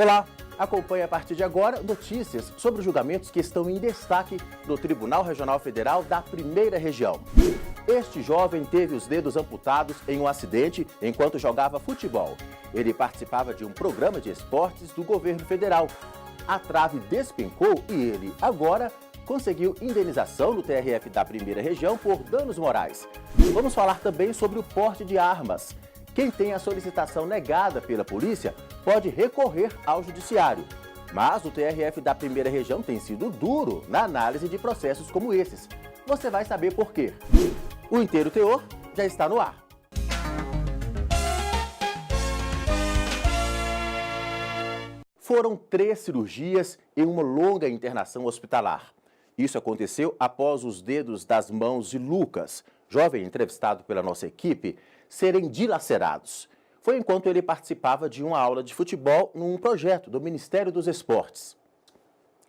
Olá, acompanhe a partir de agora notícias sobre os julgamentos que estão em destaque no Tribunal Regional Federal da Primeira Região. Este jovem teve os dedos amputados em um acidente enquanto jogava futebol. Ele participava de um programa de esportes do governo federal. A trave despencou e ele, agora, conseguiu indenização no TRF da Primeira Região por danos morais. Vamos falar também sobre o porte de armas. Quem tem a solicitação negada pela polícia pode recorrer ao judiciário. Mas o TRF da Primeira Região tem sido duro na análise de processos como esses. Você vai saber por quê. O Inteiro Teor já está no ar. Foram 3 cirurgias e uma longa internação hospitalar. Isso aconteceu após os dedos das mãos de Lucas, jovem entrevistado pela nossa equipe, serem dilacerados. Foi enquanto ele participava de uma aula de futebol num projeto do Ministério dos Esportes.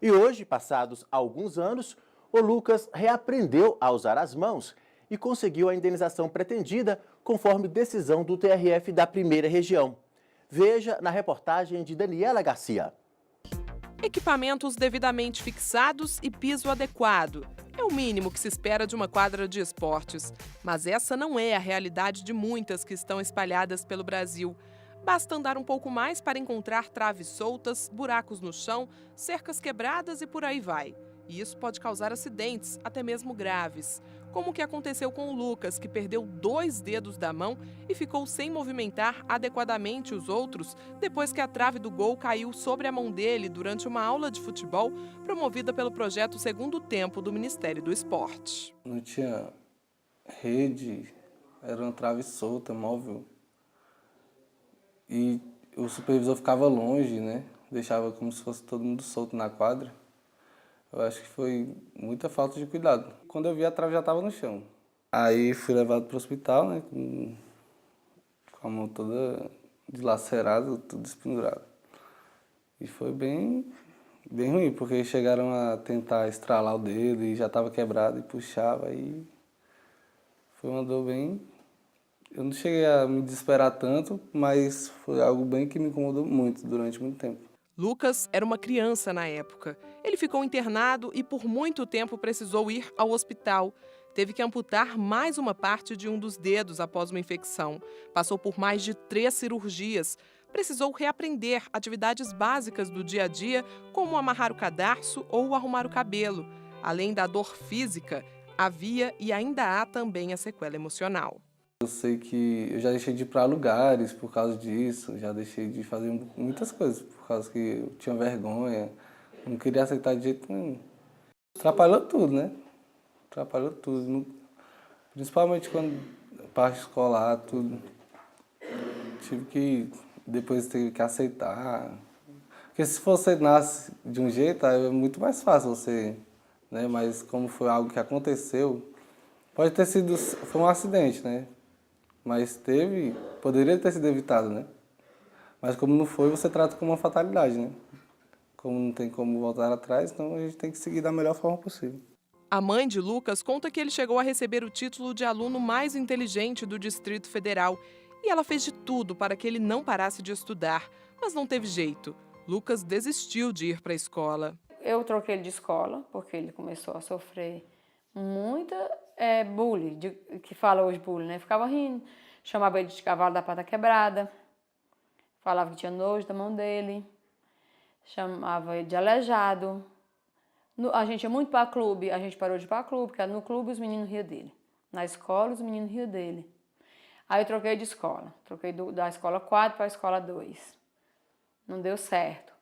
E hoje, passados alguns anos, o Lucas reaprendeu a usar as mãos e conseguiu a indenização pretendida conforme decisão do TRF da Primeira Região. Veja na reportagem de Daniela Garcia. Equipamentos devidamente fixados e piso adequado. É o mínimo que se espera de uma quadra de esportes. Mas essa não é a realidade de muitas que estão espalhadas pelo Brasil. Basta andar um pouco mais para encontrar traves soltas, buracos no chão, cercas quebradas e por aí vai. E isso pode causar acidentes, até mesmo graves. Como o que aconteceu com o Lucas, que perdeu 2 dedos da mão e ficou sem movimentar adequadamente os outros depois que a trave do gol caiu sobre a mão dele durante uma aula de futebol promovida pelo projeto Segundo Tempo do Ministério do Esporte. Não tinha rede, era uma trave solta, móvel. E o supervisor ficava longe, né? Deixava como se fosse todo mundo solto na quadra. Eu acho que foi muita falta de cuidado. Quando eu vi, a trave já estava no chão. Aí fui levado para o hospital, né, com a mão toda dilacerada, tudo despendurado. E foi bem ruim, porque chegaram a tentar estralar o dedo e já estava quebrado e puxava. E foi uma dor bem... Eu não cheguei a me desesperar tanto, mas foi algo bem que me incomodou muito durante muito tempo. Lucas era uma criança na época. Ele ficou internado e por muito tempo precisou ir ao hospital. Teve que amputar mais uma parte de um dos dedos após uma infecção. Passou por mais de 3 cirurgias. Precisou reaprender atividades básicas do dia a dia, como amarrar o cadarço ou arrumar o cabelo. Além da dor física, havia e ainda há também a sequela emocional. Eu sei que eu já deixei de ir para lugares por causa disso, já deixei de fazer muitas coisas por causa que eu tinha vergonha, não queria aceitar de jeito nenhum. Atrapalhou tudo, né? Atrapalhou tudo, principalmente quando parte escolar, tudo. Depois tive que aceitar. Porque se você nasce de um jeito, é muito mais fácil você, né? Mas como foi algo que aconteceu, pode ter sido, foi um acidente, né? Mas poderia ter sido evitado, né? Mas como não foi, você trata como uma fatalidade, né? Como não tem como voltar atrás, então a gente tem que seguir da melhor forma possível. A mãe de Lucas conta que ele chegou a receber o título de aluno mais inteligente do Distrito Federal. E ela fez de tudo para que ele não parasse de estudar, mas não teve jeito. Lucas desistiu de ir para a escola. Eu troquei ele de escola, porque ele começou a sofrer muita bullying, que fala hoje bullying, né? Ficava rindo, chamava ele de cavalo da pata quebrada, falava que tinha nojo da mão dele, chamava ele de aleijado. A gente ia muito para clube, a gente parou de ir para clube, porque no clube os meninos riam dele. Na escola os meninos riam dele. Aí eu troquei de escola, troquei da escola 4 para a escola 2. Não deu certo.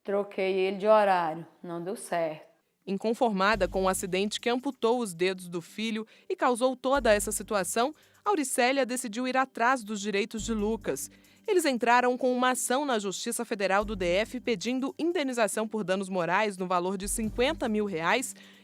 Troquei ele de horário, não deu certo. Inconformada com o acidente que amputou os dedos do filho e causou toda essa situação, Auricélia decidiu ir atrás dos direitos de Lucas. Eles entraram com uma ação na Justiça Federal do DF pedindo indenização por danos morais no valor de R$ 50 mil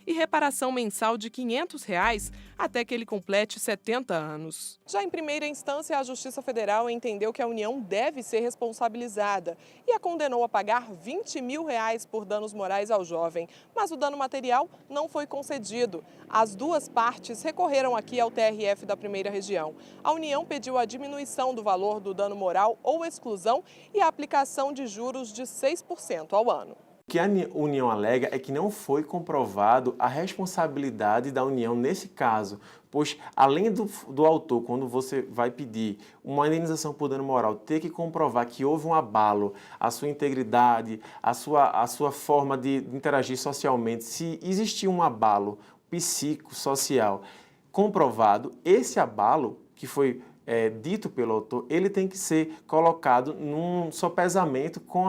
e reparação mensal de R$ 500 até que ele complete 70 anos. Já em primeira instância, a Justiça Federal entendeu que a União deve ser responsabilizada e a condenou a pagar R$ 20 mil por danos morais ao jovem. Mas o dano material não foi concedido. As duas partes recorreram aqui ao TRF da Primeira Região. A União pediu a diminuição do valor do dano moral ou exclusão e a aplicação de juros de 6% ao ano. O que a União alega é que não foi comprovado a responsabilidade da União nesse caso, pois além do autor, quando você vai pedir uma indenização por dano moral, ter que comprovar que houve um abalo à sua integridade, à sua forma de interagir socialmente, se existia um abalo psicossocial comprovado, esse abalo que foi dito pelo autor, ele tem que ser colocado num sopesamento com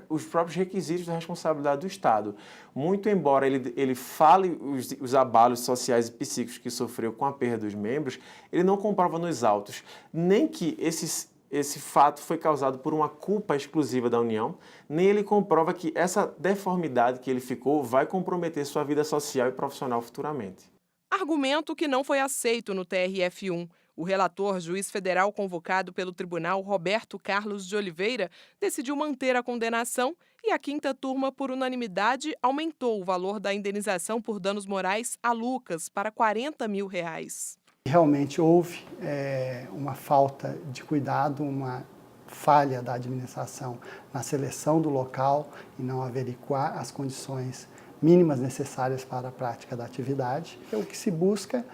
os próprios requisitos da responsabilidade do Estado. Muito embora ele fale os abalos sociais e psíquicos que sofreu com a perda dos membros, ele não comprova nos autos nem que esse fato foi causado por uma culpa exclusiva da União, nem ele comprova que essa deformidade que ele ficou vai comprometer sua vida social e profissional futuramente. Argumento que não foi aceito no TRF1. O relator, juiz federal convocado pelo tribunal, Roberto Carlos de Oliveira, decidiu manter a condenação e a quinta turma, por unanimidade, aumentou o valor da indenização por danos morais a Lucas para R$ 40 mil. Realmente houve uma falta de cuidado, uma falha da administração na seleção do local e não averiguar as condições mínimas necessárias para a prática da atividade. O que se busca,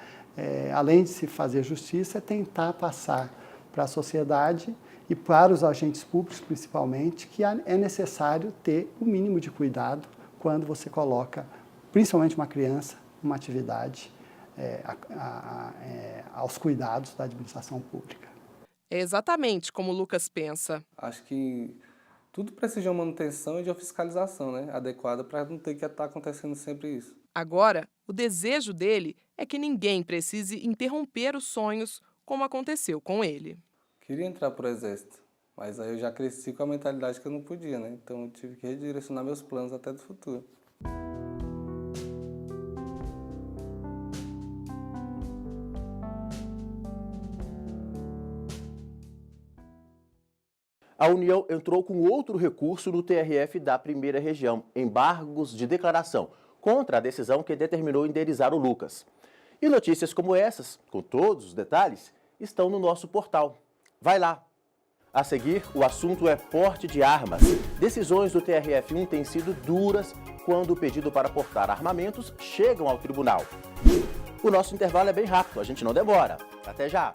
além de se fazer justiça, é tentar passar para a sociedade e para os agentes públicos, principalmente, que é necessário ter o mínimo de cuidado quando você coloca, principalmente uma criança, uma atividade aos cuidados da administração pública. É exatamente como o Lucas pensa. Acho que tudo precisa de uma manutenção e de uma fiscalização, né, adequada para não ter que estar acontecendo sempre isso. Agora, o desejo dele é que ninguém precise interromper os sonhos, como aconteceu com ele. Queria entrar para o Exército, mas aí eu já cresci com a mentalidade que eu não podia, né? Então eu tive que redirecionar meus planos até do futuro. A União entrou com outro recurso no TRF da Primeira Região, embargos de declaração, contra a decisão que determinou indenizar o Lucas. E notícias como essas, com todos os detalhes, estão no nosso portal. Vai lá! A seguir, o assunto é porte de armas. Decisões do TRF1 têm sido duras quando o pedido para portar armamentos chegam ao tribunal. O nosso intervalo é bem rápido, a gente não demora. Até já!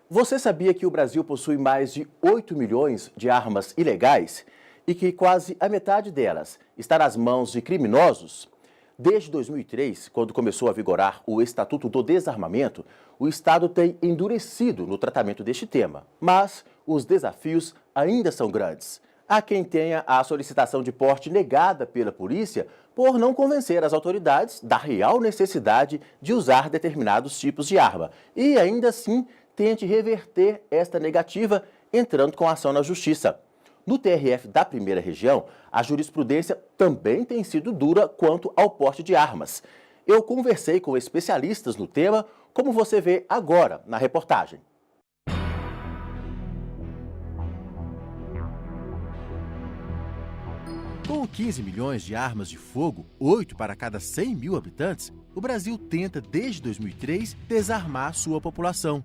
Você sabia que o Brasil possui mais de 8 milhões de armas ilegais e que quase a metade delas está nas mãos de criminosos? Desde 2003, quando começou a vigorar o Estatuto do Desarmamento, o Estado tem endurecido no tratamento deste tema. Mas os desafios ainda são grandes. Há quem tenha a solicitação de porte negada pela polícia por não convencer as autoridades da real necessidade de usar determinados tipos de arma e ainda assim tente reverter esta negativa entrando com ação na Justiça. No TRF da Primeira Região, a jurisprudência também tem sido dura quanto ao porte de armas. Eu conversei com especialistas no tema, como você vê agora na reportagem. Com 15 milhões de armas de fogo, 8 para cada 100 mil habitantes, o Brasil tenta, desde 2003, desarmar sua população.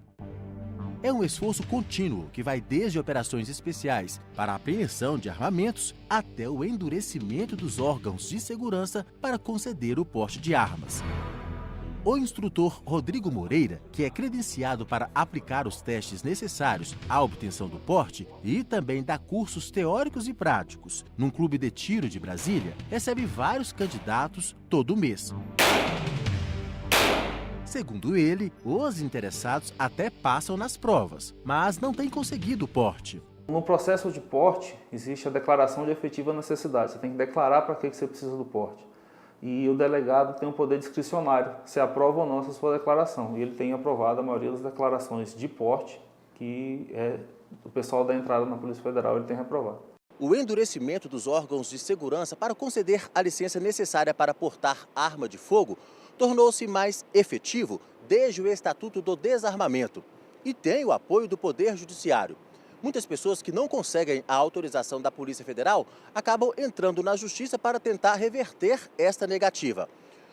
É um esforço contínuo que vai desde operações especiais para a apreensão de armamentos até o endurecimento dos órgãos de segurança para conceder o porte de armas. O instrutor Rodrigo Moreira, que é credenciado para aplicar os testes necessários à obtenção do porte e também dá cursos teóricos e práticos num clube de tiro de Brasília, recebe vários candidatos todo mês. Segundo ele, os interessados até passam nas provas, mas não têm conseguido o porte. No processo de porte, existe a declaração de efetiva necessidade. Você tem que declarar para que você precisa do porte. E o delegado tem um poder discricionário, se aprova ou não essa sua declaração. E ele tem aprovado a maioria das declarações de porte que o pessoal da entrada na Polícia Federal ele tem reprovado. O endurecimento dos órgãos de segurança para conceder a licença necessária para portar arma de fogo tornou-se mais efetivo desde o Estatuto do Desarmamento e tem o apoio do Poder Judiciário. Muitas pessoas que não conseguem a autorização da Polícia Federal acabam entrando na Justiça para tentar reverter esta negativa.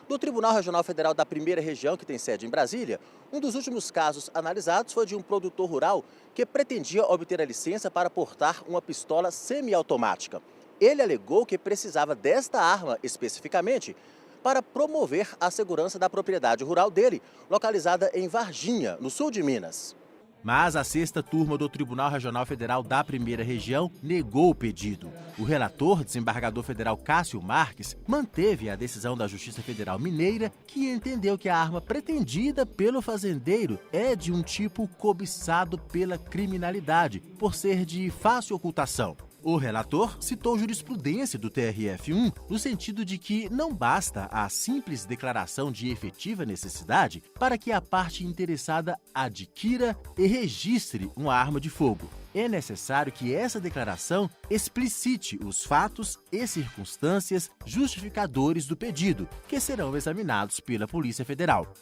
No Tribunal Regional Federal da Primeira Região, que tem sede em Brasília, um dos últimos casos analisados foi de um produtor rural que pretendia obter a licença para portar uma pistola semiautomática. Ele alegou que precisava desta arma especificamente para promover a segurança da propriedade rural dele, localizada em Varginha, no sul de Minas. Mas a sexta turma do Tribunal Regional Federal da Primeira Região negou o pedido. O relator, desembargador federal Cássio Marques, manteve a decisão da Justiça Federal Mineira, que entendeu que a arma pretendida pelo fazendeiro é de um tipo cobiçado pela criminalidade, por ser de fácil ocultação. O relator citou jurisprudência do TRF1 no sentido de que não basta a simples declaração de efetiva necessidade para que a parte interessada adquira e registre uma arma de fogo. É necessário que essa declaração explicite os fatos e circunstâncias justificadores do pedido, que serão examinados pela Polícia Federal.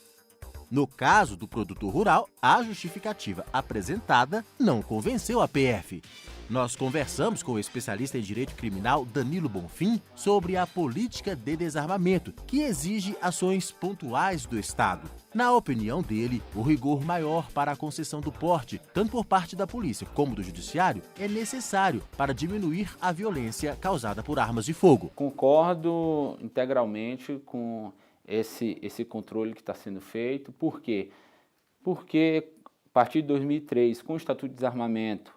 No caso do produtor rural, a justificativa apresentada não convenceu a PF. Nós conversamos com o especialista em direito criminal Danilo Bonfim sobre a política de desarmamento, que exige ações pontuais do Estado. Na opinião dele, o rigor maior para a concessão do porte, tanto por parte da polícia como do judiciário, é necessário para diminuir a violência causada por armas de fogo. Concordo integralmente com esse controle que está sendo feito. Por quê? Porque a partir de 2003, com o Estatuto de Desarmamento,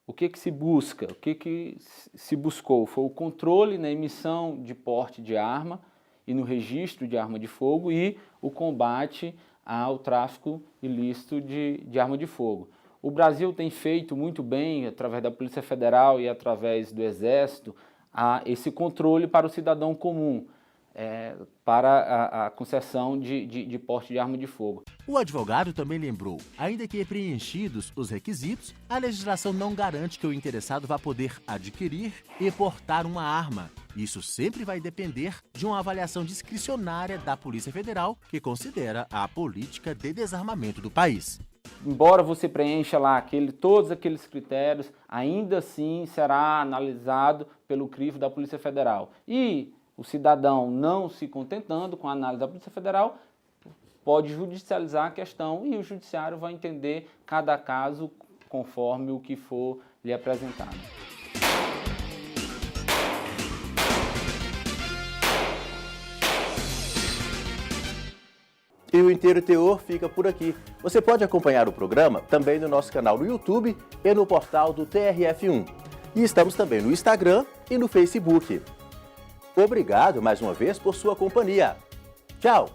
o que se busca? O que se buscou? Foi o controle na emissão de porte de arma e no registro de arma de fogo e o combate ao tráfico ilícito de arma de fogo. O Brasil tem feito muito bem, através da Polícia Federal e através do Exército, esse controle para o cidadão comum, para a concessão de porte de arma de fogo. O advogado também lembrou, ainda que preenchidos os requisitos, a legislação não garante que o interessado vá poder adquirir e portar uma arma. Isso sempre vai depender de uma avaliação discricionária da Polícia Federal, que considera a política de desarmamento do país. Embora você preencha lá todos aqueles critérios, ainda assim será analisado pelo crivo da Polícia Federal. E o cidadão, não se contentando com a análise da Polícia Federal, pode judicializar a questão e o judiciário vai entender cada caso conforme o que for lhe apresentado. E o Inteiro Teor fica por aqui. Você pode acompanhar o programa também no nosso canal no YouTube e no portal do TRF1. E estamos também no Instagram e no Facebook. Obrigado mais uma vez por sua companhia. Tchau!